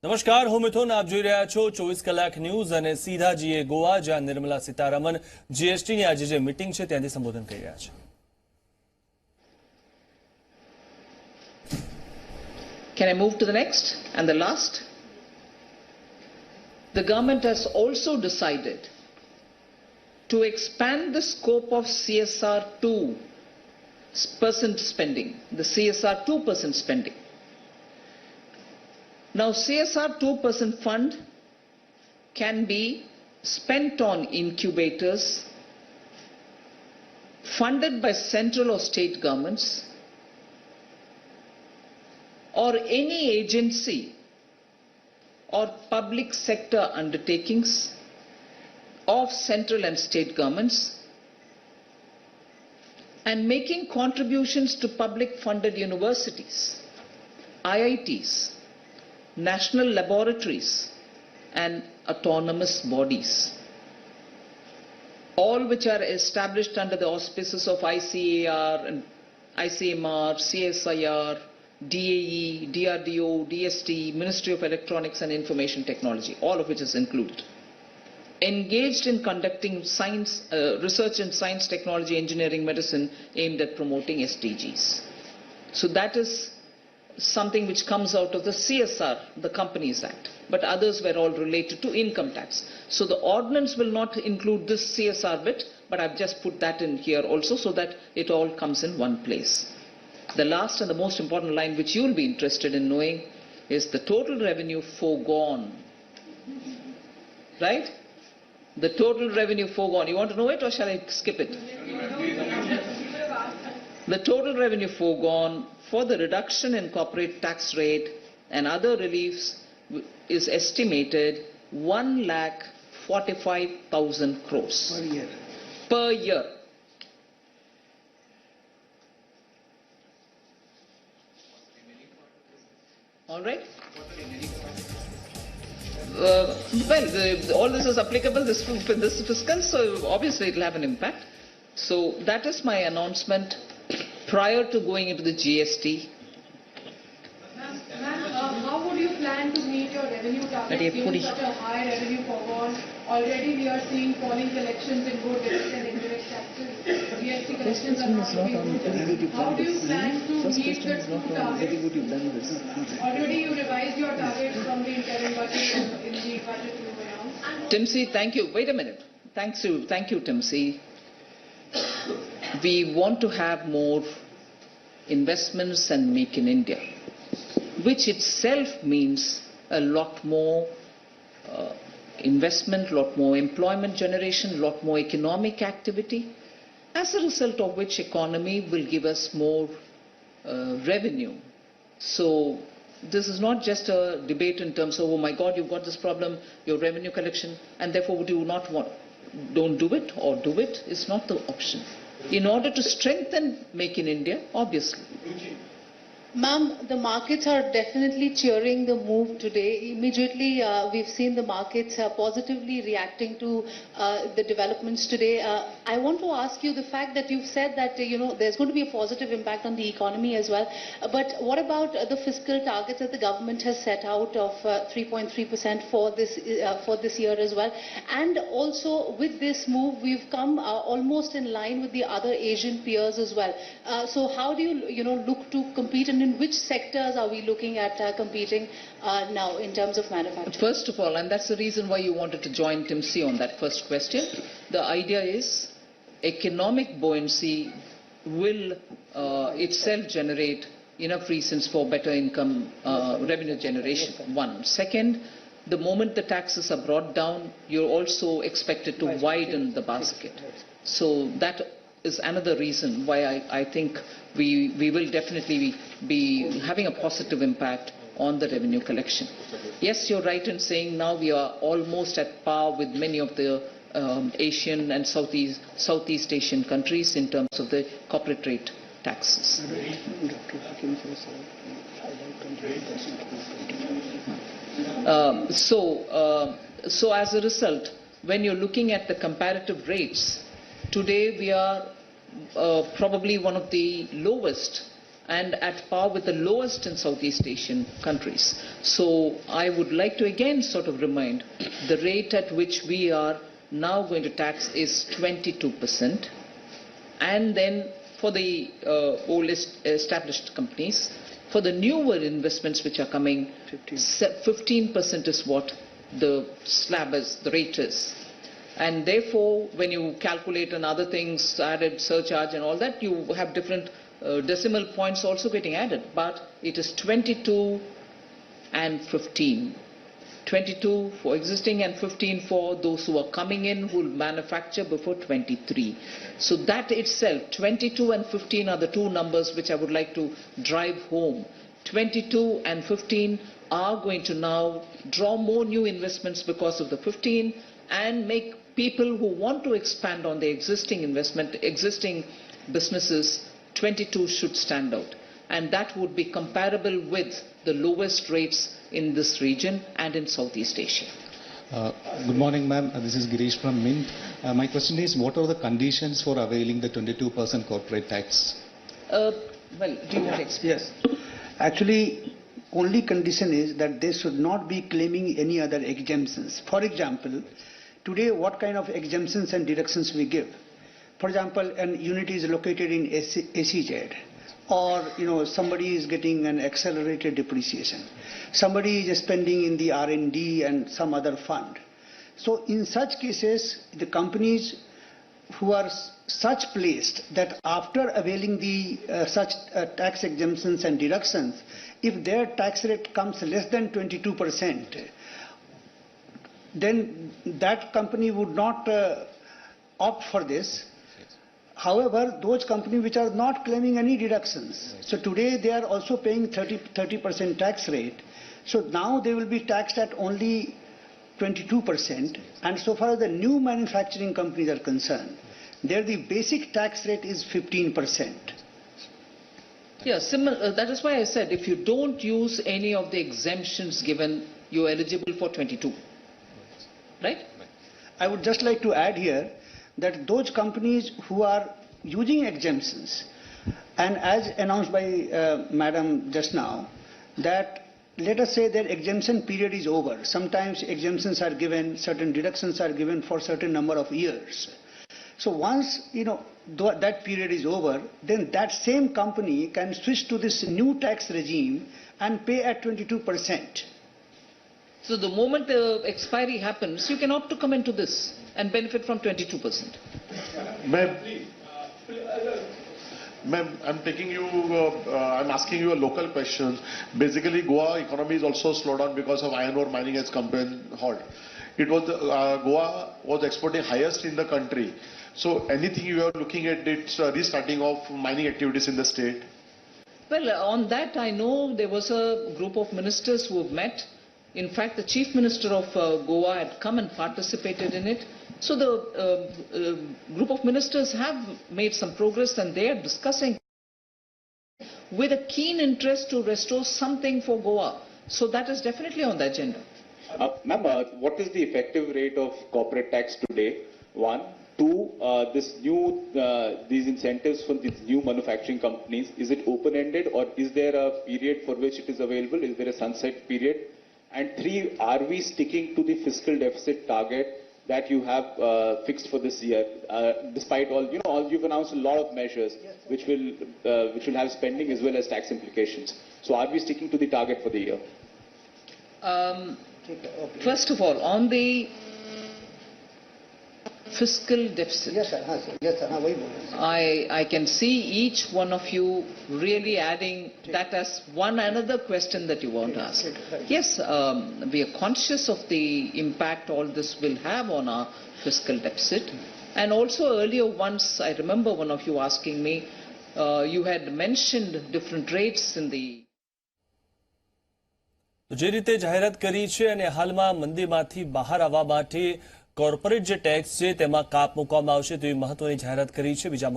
નમસ્કાર, હું મિથુન. આપ જોઈ રહ્યા છો 24 કલાક ન્યૂઝ અને સીધા જીએ ગોવા, જ્યાં નિર્મલા સીતારમણ જીએસટીની આજે જે મીટિંગ છે ત્યાંથી સંબોધન કરી રહ્યા છે. Can I move to the next and the last? The government has also decided to expand the scope of CSR 2% spending, the CSR 2% spending. Now, CSR 2% fund can be spent on incubators funded by central or state governments or any agency or public sector undertakings of central and state governments, and making contributions to public funded universities, IITs, national laboratories and autonomous bodies, all which are established under the auspices of ICAR and ICMR, CSIR, DAE, DRDO, DST, Ministry of Electronics and Information Technology, all of which is included, engaged in conducting science, research in science, technology, engineering, medicine aimed at promoting SDGs. So that is something which comes out of the CSR, the Companies Act, but others were all related to income tax. So the ordinance will not include this CSR bit, but I've just put that in here also so that it all comes in one place. The last and the most important line which you'll be interested in knowing is the total revenue foregone. Right? The total revenue foregone. You want to know it or shall I skip it? The total revenue foregone for the reduction in corporate tax rate and other reliefs is estimated 1,45,000 crores per year. All right. All this is applicable this fiscal, so obviously it will have an impact. So that is my announcement prior to going into the GST. Ma'am, how would you plan to meet your revenue target given such a high revenue forgone? Already we are seeing falling collections in both direct and indirect taxes. GST collections are not looking good. How do you plan to meet the two targets? Already you revised your targets from the interim budget in the budget you announced. Timsy, thank you. Wait a minute. Thank you, Timsy. We want to have more investments and make in India, which itself means a lot more investment, lot more employment generation, lot more economic activity, as a result of which economy will give us more revenue. So this is not just a debate in terms of, oh my God, you've got this problem, your revenue collection, and therefore would you not want, don't do it or do it, is not the option. In order to strengthen Make in India, obviously. Ma'am, the markets are definitely cheering the move today. Immediately, we've seen the markets positively reacting to the developments today. I want to ask you the fact that you've said that there's going to be a positive impact on the economy as well. But what about the fiscal targets that the government has set out of 3.3% for this year as well? And also with this move, we've come almost in line with the other Asian peers as well. So how do you look to compete, and in which sectors are we looking at competing now in terms of manufacturing? First of all, and that's the reason why you wanted to join Timsy on that first question, the idea is economic buoyancy will itself generate enough reasons for better income revenue generation. One. Second, the moment the taxes are brought down, you're also expected to widen the basket. So that is another reason why I think we will definitely be having a positive impact on the revenue collection. Yes, you're right in saying now we are almost at par with many of the Asian and Southeast Asian countries in terms of the corporate rate taxes. So as a result, when you're looking at the comparative rates, today we are probably one of the lowest and at par with the lowest in Southeast Asian countries. So I would like to again sort of remind the rate at which we are now going to tax is 22%, and then for the oldest established companies, for the newer investments which are coming, 15% is what the slab is, the rate is. And therefore, when you calculate and other things, added surcharge and all that, you have different decimal points also getting added. But it is 22 and 15. 22 for existing and 15 for those who are coming in who will manufacture before 23. So that itself, 22 and 15 are the two numbers which I would like to drive home. 22 and 15 are going to now draw more new investments because of the 15 and make people who want to expand on their existing businesses, 22 should stand out. And that would be comparable with the lowest rates in this region and in Southeast Asia. Good morning, ma'am. This is Girish from Mint. My question is, what are the conditions for availing the 22% corporate tax? Well, do you want to explain? Yes. Actually, only condition is that they should not be claiming any other exemptions. For example, today what kind of exemptions and deductions we give? For example, an unit is located in SEZ, or somebody is getting an accelerated depreciation. Somebody is spending in the R&D and some other fund. So in such cases, the companies who are such placed that after availing the such tax exemptions and deductions, if their tax rate comes less than 22%, then that company would not opt for this. However, those companies which are not claiming any deductions, so today they are also paying 30% tax rate. So now they will be taxed at only 22%. And so far as the new manufacturing companies are concerned, there the basic tax rate is 15%. Yeah, that is why I said if you don't use any of the exemptions given, you are eligible for 22. Right? I would just like to add here that those companies who are using exemptions, and as announced by Madam just now, that let us say their exemption period is over. Sometimes exemptions are given, certain deductions are given for certain number of years. So once that period is over, then that same company can switch to this new tax regime and pay at 22%. So the moment the expiry happens, you can opt to come into this and benefit from 22%. Ma'am, I'm asking you a local question. Basically, Goa economy is also slowed down because of iron ore mining has come to a halt. It was Goa was exporting highest in the country. So anything you are looking at its restarting of mining activities in the state? Well, on that I know there was a group of ministers who have met. In fact, the Chief Minister of Goa had come and participated in it. So the group of ministers have made some progress and they are discussing with a keen interest to restore something for Goa. So that is definitely on the agenda. Ma'am, what is the effective rate of corporate tax today? One. Two, these incentives for these new manufacturing companies, is it open-ended or is there a period for which it is available? Is there a sunset period? And three, are we sticking to the fiscal deficit target that you have fixed for this year? Despite all, you've announced a lot of measures which will have spending as well as tax implications. So are we sticking to the target for the year? First of all, on the fiscal deficit, Yes, sir. Yes, sir. I can see each one of you really adding that as one another question that you want to ask. Yes, we are conscious of the impact all this will have on our fiscal deficit. And also earlier once, I remember one of you asking me, you had mentioned different rates in the... જે રીતે જાહેરાત કરી છે અને હાલમાં મંદીમાંથી બહાર આવવા માટે કોર્પોરેટ જે ટેક્સ છે તેમાં કાપ મૂકવામાં આવશે તેવી મહત્વની જાહેરાત કરી છે. બીજા